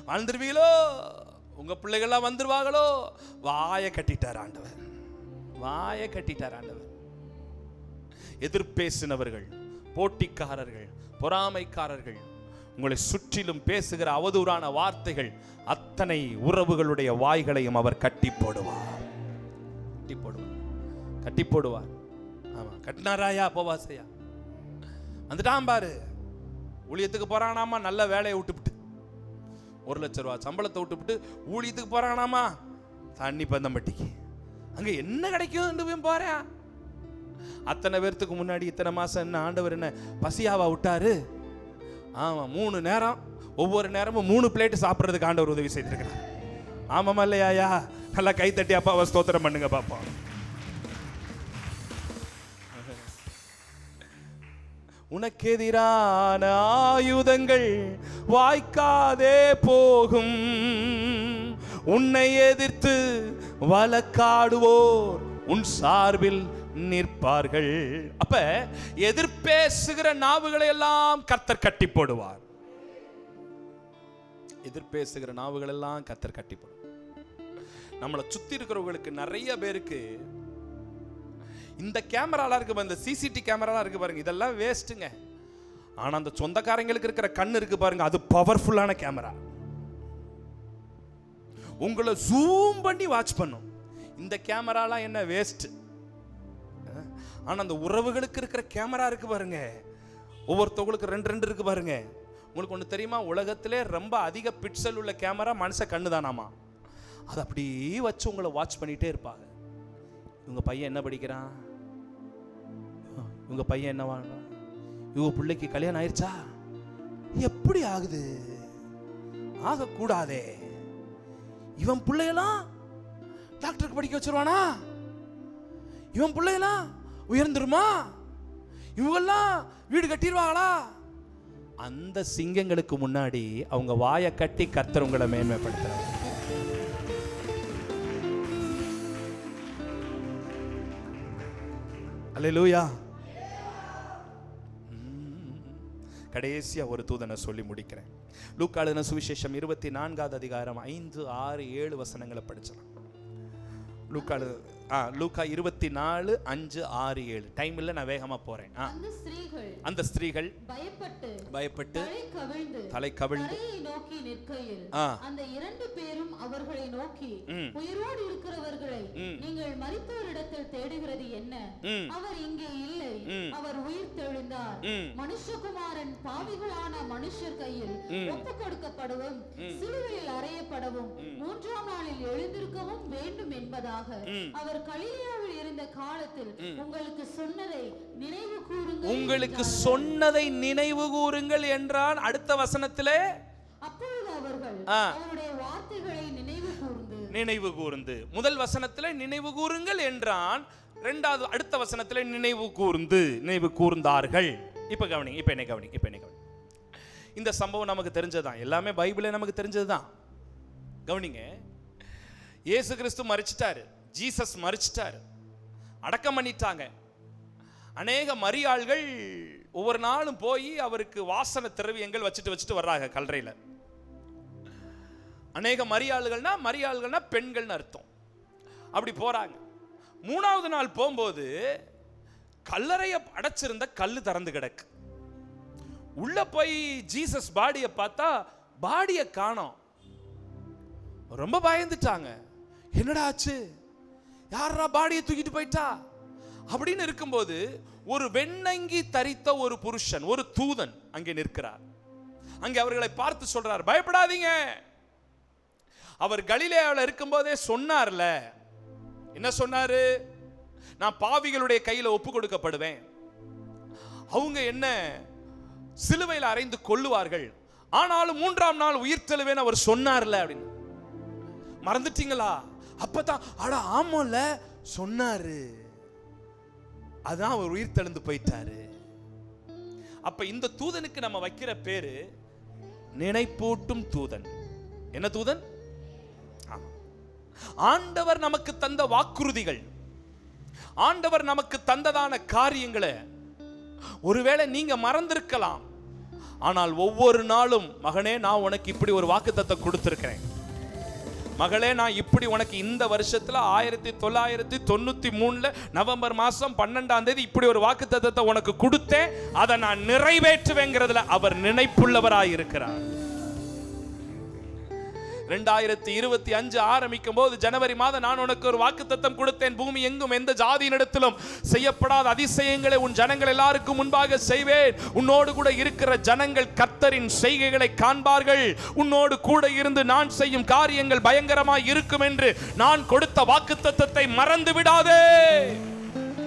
வாழ்ந்துருவீங்களோ, உங்க பிள்ளைகள்லாம் வந்துருவாங்களோ? வாயை கட்டிட்டார் ஆண்டவர், வாயை கட்டிட்டார் ஆண்டவர். எதிர்பேசினவர்கள், போட்டிக்காரர்கள், பொறாமைக்காரர்கள், உங்களை சுற்றிலும் பேசுகிற அவதூறான வார்த்தைகள், அத்தனை உறவுகளுடைய வாய்களையும் அவர் கட்டி போடுவார், கட்டி போடுவார், கட்டி போடுவார். ஆமா, கட்டினாராயா போவாசையா? வந்துட்டான் பாரு, ஊழியத்துக்கு போறானாமா, நல்ல வேலையை விட்டுவிட்டு 1 லட்சம் ரூபா சம்பளத்தை விட்டுவிட்டு ஊழியத்துக்கு போறானாமா, தண்ணி பந்தம்பட்டிக்கு. அங்க என்ன கிடைக்கும் போறேன். அத்தனை பேர்த்துக்கு முன்னாடி இத்தனை மாசம் என்ன ஆண்டவர் என்ன பசியாவா விட்டாரு? ஆமா, 3 நேரம், ஒவ்வொரு நேரமும் 3 பிளேட் சாப்பிட்றதுக்கு ஆண்டவர் உதவி செய்திருக்கிறார். ஆமாமா இல்லையா? நல்லா கை தட்டி அப்பாவை ஸ்தோத்திரம் பண்ணுங்க பாப்பா. உனக்கெதிரான ஆயுதங்கள் வாய்க்காதே போகும், உன்னை எதிர்த்து வழக்காடுவோர் உன் சார்பில் நிற்பார்கள். அப்ப எதிர்பேசுகிற நாவுகளை எல்லாம் கர்த்தர் கட்டி போடுவார். எதிர்பேசுகிற நாவுகள் எல்லாம் கர்த்தர் கட்டி போடுவார். நம்மளை சுத்தி இருக்கிறவங்களுக்கு நிறைய பேருக்கு இந்த கேமராலாம் இருக்கு, இந்த சிசிடி கேமராலாம் இருக்கு பாருங்க, இதெல்லாம் வேஸ்ட்டுங்க. ஆனா அந்த சொந்தக்காரங்களுக்கு இருக்கிற கண்ணு இருக்கு பாருங்க, அது பவர்ஃபுல்லான கேமரா. உங்களை ஜூம் பண்ணி வாட்ச் பண்ணும். இந்த கேமராலாம் என்ன வேஸ்ட். ஆனா அந்த உறவுகளுக்கு இருக்கிற கேமரா இருக்கு பாருங்க, ஒவ்வொருத்தவங்களுக்கு 2 இருக்கு பாருங்க. உங்களுக்கு ஒன்று தெரியுமா, உலகத்திலே ரொம்ப அதிக பிக்சல் உள்ள கேமரா மனுஷ கண்ணு தானாமா. அதை அப்படியே வச்சு உங்களை வாட்ச் பண்ணிகிட்டே இருப்பாங்க. இவங்க பையன் என்ன படிக்கிறான், இவங்க பையன் என்ன வாழ்றான், இவங்க பிள்ளைக்கு கல்யாணம் ஆயிடுச்சா, எப்படி ஆகுது, ஆகக்கூடாதே, இவன் பிள்ளையெல்லாம் டாக்டருக்கு படிக்க வச்சிருவானா, இவன் பிள்ளையெல்லாம் உயர்ந்துருமா, இவங்கெல்லாம் வீடு கட்டிடுவாங்களா. அந்த சிங்கங்களுக்கு முன்னாடி அவங்க வாயை கட்டி கர்த்தர் உங்களை மேன்மைப்படுத்துறாங்க. அல்லேலூயா. கடைசியா ஒரு தூதனை சொல்லி முடிக்கிறேன். லூக்கா எழுதின சுவிசேஷம் 24வது அதிகாரம் 5, 6, 7 வசனங்களை படிச்சலாம். லூக்கா 24, 5, 6, 7. டைம் இல்ல, நான் வேகமா போறேன். அந்த ஸ்திரீகள் பயப்பட்டு தலை கவிழ்ந்து நோக்கி நிற்கையில் அந்த 2 பேரும் அவர்களை நோக்கி, உயிரோடு இருக்கிறவர்களை நீங்கள் மரித்தோரிடத்தில் தேடுகிறது என்ன? அவர் இங்கே இல்லை, அவர் உயிர் தெழுந்தார். மனுஷகுமாரன் பாவிகளான மனுஷர் கையில் ஒப்புக் கொடுக்கப்படவும் சிலுவையில் அறையப்படவும் 3ஆம் நாளில் எழுந்திருக்கவும் வேண்டும் என்பதாக அவர் கலிலேயாவில் இருந்த காலத்தில் உங்களுக்கு சொன்னதை நினைவு கூறுங்கள். உங்களுக்கு சொன்னதை நினைவு கூறுங்கள் என்றான். அடுத்த வசனத்திலே அப்பொழுது அவர்கள் அவருடைய வார்த்தைகளை நினைவு கூர்ந்து, முதல் வசனத்திலே நினைவு கூறுங்கள் என்றான். இரண்டாவது அடுத்த வசனத்திலே நினைவு கூர்ந்தார்கள். இப்ப கவனிங்க, இப்ப என்ன கவனிங்க. இந்த சம்பவம் நமக்கு தெரிஞ்சதுதான், எல்லாமே பைபிளே நமக்கு தெரிஞ்சதுதான். கவனிங்க, இயேசு கிறிஸ்து மரிச்சிட்டாரு, ஜீசஸ் மரிச்சிட்டாரு, அடக்கம் பண்ணிட்டாங்க. அநேக மரியாள்கள் ஒவ்வொரு நாளும் போய் அவருக்கு வாசன திரவியங்கள் வச்சுட்டு வர்றாங்க கல்லறையில். அநேக மரியாள்கள்னா பெண்கள்னு அர்த்தம். அப்படி போறாங்க. 3வது நாள் போகும்போது கல்லறையை அடைச்சிருந்த கல்லு திறந்து கிடக்கு. உள்ள போய் ஜீசஸ் பாடியை பார்த்தா பாடியை காணோம். ரொம்ப பயந்துட்டாங்க. என்னடா ஆச்சு, யாரா பாடியை தூக்கிட்டு போயிட்டா அப்படின்னு இருக்கும்போது ஒரு வெண்ணங்கி தரித்த ஒரு புருஷன், ஒரு தூதன் அங்கே நிற்கிறார். அங்கே அவர்களை பார்த்து சொல்றார், பயப்படாதீங்க. அவர் கலிலேயாவில் இருக்கும்போதே சொன்னார்ல, என்ன சொன்னாரு? நான் பாவிகளுடைய கையில ஒப்பு கொடுக்கப்படுவேன், அவங்க என்ன சிலுவையில் அறைந்து கொல்லுவார்கள், ஆனாலும் 3ஆம் நாள் உயிர் தெழுவேன் அவர் சொன்னார்ல அப்படின்னு. மறந்துட்டீங்களா? அப்பதான் அட ஆமால சொன்னாரு, அதான் அவர் உயிர் தெழுந்து போயிட்டாரு. அப்ப இந்த தூதனுக்கு நம்ம வைக்கிற பேரு நினைப்பூட்டும் தூதன். என்ன தூதன்? ஆண்டவர் நமக்கு தந்த வாக்குறுதிகள், ஆண்டவர் நமக்கு தந்ததான காரியங்களை ஒருவேளை நீங்க மறந்திருக்கலாம். ஆனால் ஒவ்வொரு நாளும், மகனே நான் உனக்கு இப்படி ஒரு வாக்குத்தத்தம் கொடுத்திருக்கிறேன், மகளே நான் இப்படி உனக்கு இந்த வருஷத்துல 1993 நவம்பர் மாசம் 12ஆம் தேதி இப்படி ஒரு வாக்குத்தத்தத்தை உனக்கு கொடுத்தேன், அதை நான் நிறைவேற்றுவேங்கிறதுல அவர் நினைப்புள்ளவராய் இருக்கிறார். 2025 ஆரம்பிக்கும் போது ஜனவரி மாதம் நான் உனக்கு ஒரு வாக்குத்தத்தம் கொடுத்தேன், பூமி எங்கும் எந்த ஜாதியினிடத்திலும் செய்யப்படாத அதிசயங்களை உன் ஜனங்கள் எல்லாருக்கும் முன்பாக செய்வேன், உன்னோடு கூட இருக்கிற ஜனங்கள் கர்த்தரின் செய்கைகளை காண்பார்கள், உன்னோடு கூட இருந்து நான் செய்யும் காரியங்கள் பயங்கரமாய் இருக்கும் என்று நான் கொடுத்த வாக்குத்தத்தத்தை மறந்து விடாதே.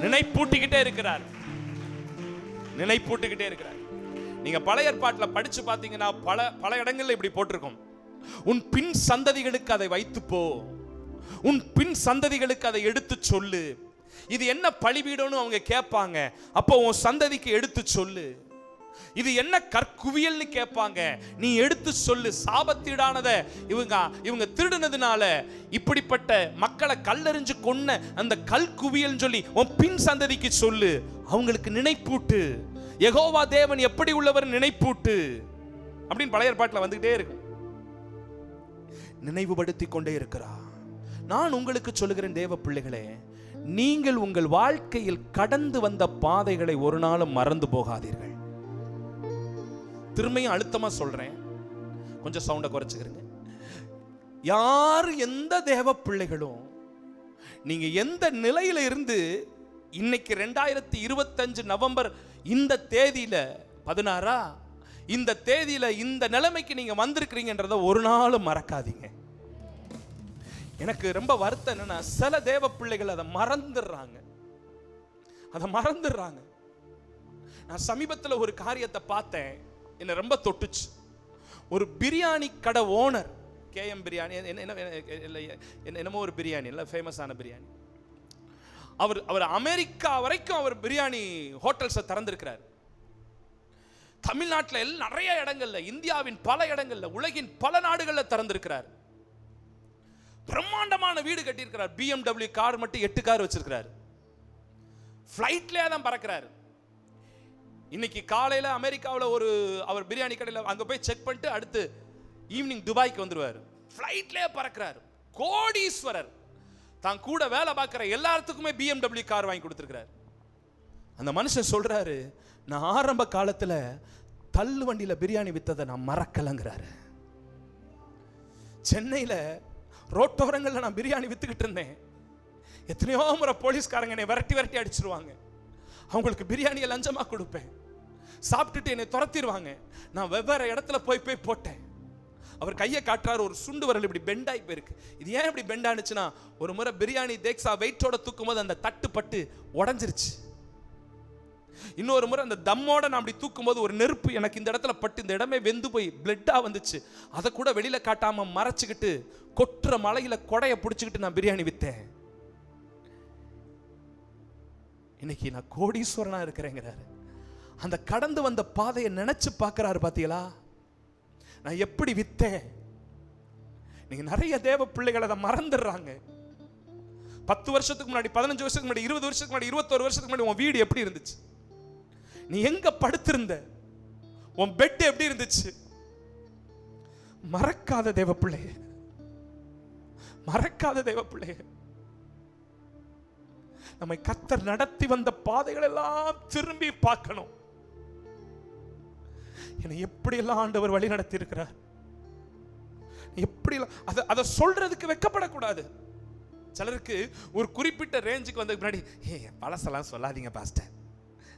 நினைப்பூட்டிக்கிட்டே இருக்கிறார். நீங்க பழைய ஏற்பாட்டில் படிச்சு பார்த்தீங்கன்னா பல இடங்கள்ல இப்படி போட்டிருக்கும், உன் பின் சந்ததிகளுக்கு அதை வைத்து போ, உன் பின் சந்ததிகளுக்கு அதை எடுத்து சொல்லு. இது என்ன பழிபீடம்னு அவங்க கேட்பாங்க, அப்போ உன் சந்ததிக்கு எடுத்து சொல்லு. இது என்ன கற்குவியல்னு கேட்பாங்க, நீ எடுத்து சொல்லு. சாபத்தீடானதை இவங்க திருடுனதுனால இப்படிப்பட்ட மக்களை கல்லெறிஞ்சு கொன்ன அந்த கல் குவியல் சொல்லி உன் பின் சந்ததிக்கு சொல்லு, அவங்களுக்கு நினைப்பூட்டு. யெகோவா தேவன் எப்படி உள்ளவர் நினைப்பூட்டு அப்படின்னு பழைய ஏற்பாட்டில் வந்துகிட்டே இருக்கு, நினைவுபடுத்தி கொண்டே இருக்கிறார். நான் உங்களுக்கு சொல்லுகிறேன் தேவ பிள்ளைகளே, நீங்கள் உங்கள் வாழ்க்கையில் கடந்து வந்த பாதைகளை ஒரு நாளும் மறந்து போகாதீர்கள். திரும்பியும் அழுத்தமா சொல்றேன், கொஞ்சம் சவுண்டை குறைச்சுக்கிறீங்க. யார் எந்த தேவ பிள்ளைகளும் நீங்க எந்த நிலையில இருந்து இன்னைக்கு 2025 நவம்பர் இந்த தேதியில 16 இந்த தேதியில இந்த நிலைமைக்கு நீங்க வந்திருக்கிறீங்கன்றத ஒரு நாளும் மறக்காதீங்க. எனக்கு ரொம்ப வருத்தம் என்னன்னா, சில தேவ பிள்ளைகள் அதை மறந்துடுறாங்க. நான் சமீபத்தில் ஒரு காரியத்தை பார்த்தேன், என்ன ரொம்ப தொட்டுச்சு. ஒரு பிரியாணி கடை ஓனர், கேஎம் பிரியாணி என்னமோ ஒரு பிரியாணி இல்லை, ஃபேமஸான பிரியாணி. அவர் அமெரிக்கா வரைக்கும் அவர் பிரியாணி ஹோட்டல்ஸை திறந்திருக்கிறார். தமிழ்நாட்டில் நிறைய இடங்கள்ல, இந்தியாவின் பல இடங்கள்ல, உலகின் பல நாடுகளில் திறந்திருக்கிறார். பிரம்மாண்டமான வீடு கட்டியிருக்கிறார். BMW கார் மட்டும் 8 கார் வச்சிருக்கிறார். ஃப்ளைட்லயே தான் பறக்கிறார். இன்னைக்கு காலையில அமெரிக்காவில் அவர் பிரியாணி கடையில் அங்க போய் செக் பண்ணிட்டு அடுத்து ஈவினிங் துபாய்க்கு வந்துருவார். ஃப்ளைட்லயே பறக்கிறார். கோடீஸ்வரர். தான் கூட வேலை பார்க்கிற எல்லாத்துக்குமே BMW கார் வாங்கி கொடுத்திருக்கிறார். அந்த மனுஷன் சொல்றாரு, நான் ஆரம்ப காலத்துல தள்ளு வண்டியில பிரியாணி வித்ததை நான் மறக்கலங்கிறாரு. சென்னையில ரோட்டோரங்கள்ல நான் பிரியாணி வித்துக்கிட்டு இருந்தேன். எத்தனையோ முறை போலீஸ்காரங்க என்னை விரட்டி அடிச்சிருவாங்க. அவங்களுக்கு பிரியாணியை லஞ்சமா கொடுப்பேன். சாப்பிட்டுட்டு என்னை துரத்திடுவாங்க. நான் வெவ்வேறு இடத்துல போய் போட்டேன். அவர் கையை காட்டுறாரு, ஒரு சுண்டு வரல் இப்படி பெண்டாகி போயிருக்கு. இது ஏன் இப்படி பெண்டானுச்சுன்னா, ஒரு முறை பிரியாணி தேக்ஸா வெயிட்டோட தூக்கும் போது அந்த தட்டு பட்டு உடஞ்சிருச்சு. இன்னொரு முறை அந்த தம்மோட நான் அப்படி தூக்கும் போது ஒரு நெருப்பு எனக்கு இந்த இடத்துல பட்டு இந்த இடமே வெந்து போய் பிளட்டா வந்துச்சு. அதை கூட வெளியில காட்டாம மறைச்சுக்கிட்டு கொட்டுற மலையில கொடைய பிடிச்சுக்கிட்டு நான் பிரியாணி வித்தேன். இன்னைக்கு நான் கோடீஸ்வரனா இருக்கிறேங்கிறாரு. அந்த கடந்து வந்த பாதையை நினைச்சு பார்க்கிறாரு. பாத்தீங்களா, நான் எப்படி வித்தேன். நீங்க நிறைய தேவ பிள்ளைகள் அதை மறந்துடுறாங்க. 10 வருஷத்துக்கு முன்னாடி, 15 வருஷத்துக்கு முன்னாடி, 20 வருஷத்துக்கு முன்னாடி, 21 வருஷத்துக்கு முன்னாடி உன் வீடு எப்படி இருந்துச்சு? நீ எங்க படுத்திருந்த? உன் பெட் எப்படி இருந்துச்சு? மறக்காத தேவ பிள்ளையே, மறக்காத தேவ பிள்ளையே. நம்மை கர்த்தர் நடத்தி வந்த பாதைகள் எல்லாம் திரும்பி பார்க்கணும். என்னை எப்படியெல்லாம் ஆண்டவர் வழி நடத்தி இருக்கிறார், எப்படியெல்லாம் அதை சொல்றதுக்கு வெட்கப்படக்கூடாது. சிலருக்கு ஒரு குறிப்பிட்ட ரேஞ்சுக்கு வந்த முன்னாடி பழசெல்லாம் சொல்லாதீங்க பாஸ்டர்,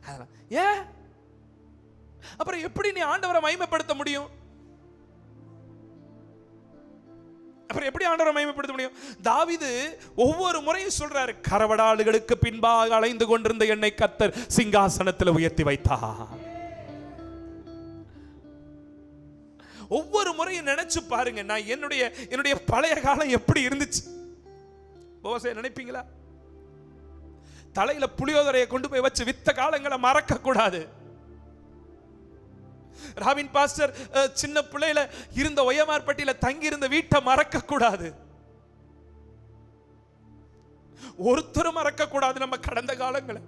அதெல்லாம் ஏன்? அப்புறம் எப்படி நீ ஆண்டவரை மகிமைப்படுத்த முடியும்? அப்புறம் எப்படி ஆண்டவரை மகிமைப்படுத்த முடியும்? தாவீது ஒவ்வொரு முறையும் சொல்றாரு, கரவடாளுகளுக்கு பின்பாக அலைந்து கொண்டிருந்த என்னை கர்த்தர் சிங்காசனத்தில் உயர்த்தி வைத்தார். ஒவ்வொரு முறையும் நினைச்சு பாருங்க, நான் என்னுடைய பழைய காலம் எப்படி இருந்துச்சு. போசே நினைப்பீங்களா? தலையில புளியோதரையை கொண்டு போய் வச்சு வித்த காலங்களை மறக்க கூடாது. ராபின் பாஸ்டர் சின்ன பிள்ளையில இருந்த ஒய்யமார்பட்டியில தங்கி இருந்த வீட்டை மறக்க கூடாது. ஒருத்தரும் மறக்க கூடாது நம்ம கடந்த காலங்களை.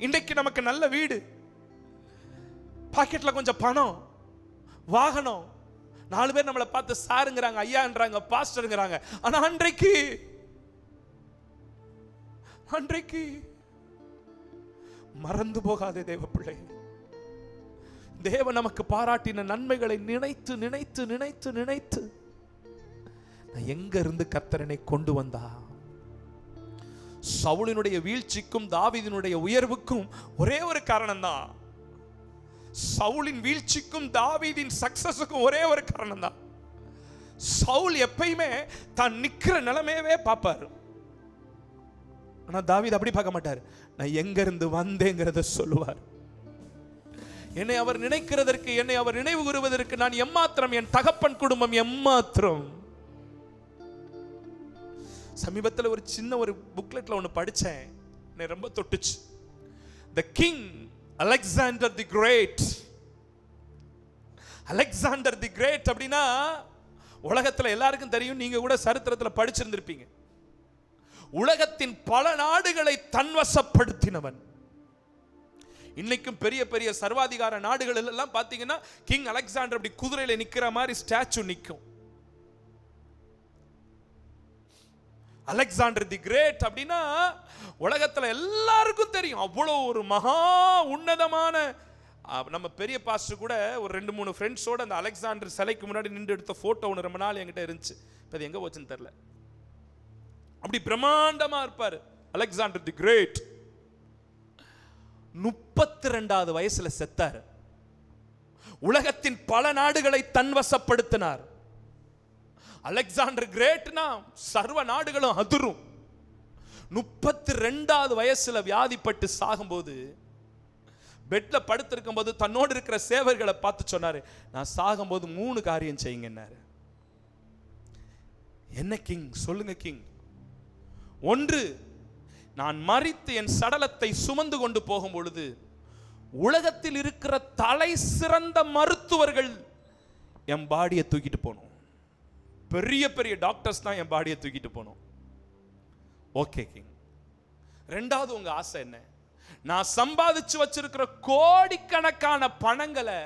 இன்றைக்கு நமக்கு நல்ல வீடு, பாக்கெட்ல கொஞ்சம் பணம், வாகனம், 4 பேர் நம்மளை பார்த்து சாருங்கிறாங்க, ஐயான்றாங்க, பாஸ்டருங்கிறாங்க. ஆனா அன்றைக்கு மறந்து போகாதே தேவ பிள்ளை. தேவன் நமக்கு பாராட்டின நன்மைகளை நினைத்து நினைத்து நினைத்து நினைத்து நான் எங்க இருந்து கர்த்தரனை கொண்டு வந்தா. சவுலினுடைய வீழ்ச்சிக்கும் தாவீதினுடைய உயர்வுக்கும் ஒரே ஒரு காரணம் தான். சவுலின் வீழ்ச்சிக்கும் தாவீதின் சக்சஸுக்கும் ஒரே ஒரு காரணம் தான். சவுல் எப்பயுமே தான் நிக்கிற நிலைமையவே பார்ப்பார். ஆனா தாவீது அப்படி பார்க்க மாட்டார். நான் எங்க இருந்து வந்தேங்கிறத சொல்லுவார். என்னை அவர் நினைக்கிறதற்கு, என்னை அவர் நினைவு கூறுவதற்கு நான் எம்மாத்திரம், என் தகப்பன் குடும்பம் எம்மாத்திரம். சமீபத்தில் ஒரு சின்ன ஒரு புக்லெட்ல ஒன்று படிச்சேன், என்னை ரொம்ப தொட்டுச்சு. The King Alexander the Great. Alexander the great அப்படின்னா உலகத்தில் எல்லாருக்கும் தெரியும், நீங்க கூட சரித்திரத்தில் படிச்சிருந்திருப்பீங்க. உலகத்தின் பல நாடுகளை தன்வசப்படுத்தினவன். இன்னைக்கும் பெரிய பெரிய சர்வாதிகார நாடுகள் எல்லாம் பாத்தீங்கன்னா கிங் அலெக்சாண்டர் அப்படி குதிரையில நிக்கிற மாதிரி ஸ்டாச்சு நிற்கும். அலெக்சாண்டர் தி கிரேட் அப்படின்னா உலகத்துல எல்லாருக்கும் தெரியும். அவ்வளவு ஒரு மகா உன்னதமான, நம்ம பெரிய பாஸ்டர் கூட ஒரு 2-3 ஃப்ரெண்ட்ஸோட அந்த அலெக்சாண்டர் சிலைக்கு முன்னாடி நின்று எடுத்த போட்டோ ஒன்று ரொம்ப நாள் என்கிட்ட இருந்துச்சு. இப்போ அது எங்க போச்சுன்னு தெரியல. அப்படி பிரம்மாண்டமா இருப்பாரு அலெக்சாண்டர் தி கிரேட். 32வது வயசுல செத்தாரு. உலகத்தின் பல நாடுகளை தன்வசப்படுத்தினார். அலெக்சாண்டர் கிரேட்னா சர்வ நாடுகளும் அதிரும். 32வது வயசுல வியாதிப்பட்டு சாகும்போது பெட்ல படுத்திருக்கும் போது தன்னோடு இருக்கிற சேவர்களை பார்த்து சொன்னாரு, நான் சாகும்போது 3 காரியம் செய்யுங்கன்னாரு. என்ன கிங்? சொல்லுங்க கிங். 1, நான் மரித்து என் சடலத்தை சுமந்து கொண்டு போகும் பொழுது உலகத்தில் இருக்கிற தலை சிறந்த மருத்துவர்கள் என் பாடியை தூக்கிட்டு போகணும். பெரிய பெரிய டாக்டர்ஸ் தான் என் பாடியை தூக்கிட்டு போகணும். Okay king. 2வது உங்க ஆசை என்ன? நான் சம்பாதிச்சு வச்சிருக்கிற கோடிக்கணக்கான பணங்களை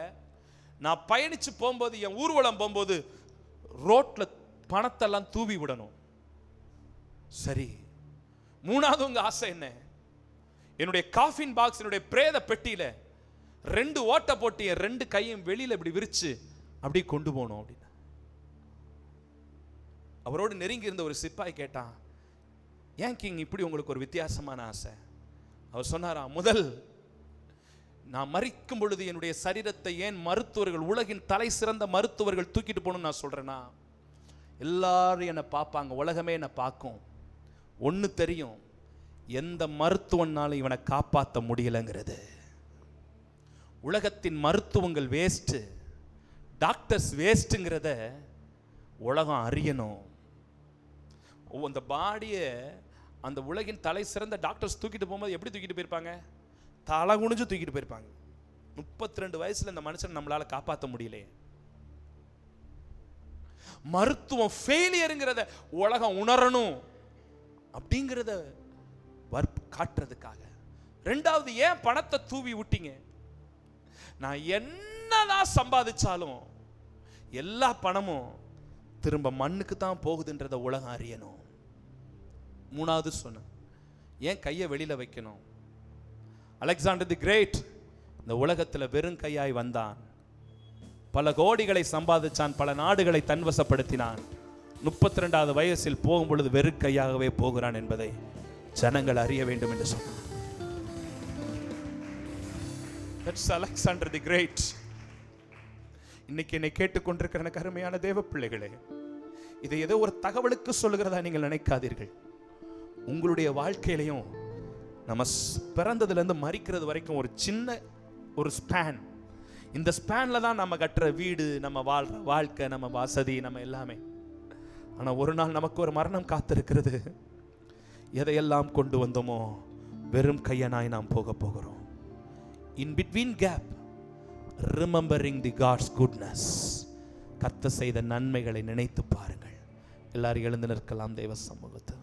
நான் பயணிச்சு போகும்போது, என் ஊர்வலம் போகும்போது ரோட்ல பணத்தெல்லாம் தூவி விடணும். சரி. 3வது உங்க ஆசை என்ன? என்னுடைய காஃபின் பாக்ஸ், என்னுடைய பிரேத பெட்டியில 2 ஓட்டை போட்டு என் 2 கையும் வெளியில இப்படி விரிச்சு அப்படி கொண்டு போகணும் அப்படின்னு. அவரோடு நெருங்கி இருந்த ஒரு சிப்பாய் கேட்டான், ஏன் கிங் இப்படி உங்களுக்கு ஒரு வித்தியாசமான ஆசை? அவர் சொன்னாராம், முதல், நான் மரிக்கும் பொழுது என்னுடைய சரீரத்தை ஏன் மருத்துவர்கள், உலகின் தலை சிறந்த மருத்துவர்கள் தூக்கிட்டு போகணும்னு நான் சொல்றேன்னா, எல்லாரும் என்னை பார்ப்பாங்க, உலகமே என்னை பார்க்கும். ஒன்று தெரியும், எந்த மருத்துவனாலும் இவனை காப்பாற்ற முடியலைங்கிறது. உலகத்தின் மருத்துவங்கள் வேஸ்ட், டாக்டர்ஸ் வேஸ்ட்டுங்கிறத உலகம் அறியணும். அந்த பாடியை அந்த உலகின் தலை சிறந்த டாக்டர்ஸ் தூக்கிட்டு போகும்போது எப்படி தூக்கிட்டு போயிருப்பாங்க? தலை குனிஞ்சு தூக்கிட்டு போயிருப்பாங்க. 32 வயசுல இந்த மனுஷன் நம்மளால காப்பாற்ற முடியலையே. மருத்துவம் ஃபெயிலியருங்கிறத உலகம் உணரணும் அப்படிங்கிறத காட்டுறதுக்காக. 2வது, ஏன் பணத்தை தூவி விட்டீங்க? நான் என்னதான் சம்பாதிச்சாலும் எல்லா பணமும் திரும்ப மண்ணுக்கு தான் போகுதுன்றத உலகம் அறியணும். 3வது சொன்ன, ஏன் கையை வெளியில வைக்கணும்? அலெக்சாண்டர் தி கிரேட் இந்த உலகத்தில் வெறும் கையாய் வந்தான். பல கோடிகளை சம்பாதிச்சான், பல நாடுகளை தன்வசப்படுத்தினான். 32வது வயசில் போகும் பொழுது வெறும் கையாகவே போகிறான் என்பதை ஜனங்கள் அறிய வேண்டும் என்று சொன்னார். That's Alexander the Great. இன்னைக்கு என்னை கேட்டுக்கொண்டிருக்கிற எனக்கு அருமையான தேவ பிள்ளைகளே, இதை ஏதோ ஒரு தகவலுக்கு சொல்லுகிறதா நீங்கள் நினைக்காதீர்கள். உங்களுடைய வாழ்க்கையிலையும் நம்ம பிறந்ததுல இருந்து மரிக்கிறது வரைக்கும் ஒரு சின்ன ஒரு ஸ்பேன். இந்த ஸ்பேன்ல தான் நம்ம கட்டுற வீடு, நம்ம வாழ்ற வாழ்க்கை, நம்ம வசதி, நம்ம எல்லாமே. ஆனா ஒரு நாள் நமக்கு ஒரு மரணம் காத்திருக்கிறது. எதையெல்லாம் கொண்டு வந்தோமோ வெறும் கையனாய் நாம் போகிறோம். In between gap, remembering the God's goodness, கர்த்தர் செய்த நன்மைகளை நினைத்து பாருங்கள். எல்லாரும் எழுந்து நிற்கலாம் தேவ சமூகத்தில்.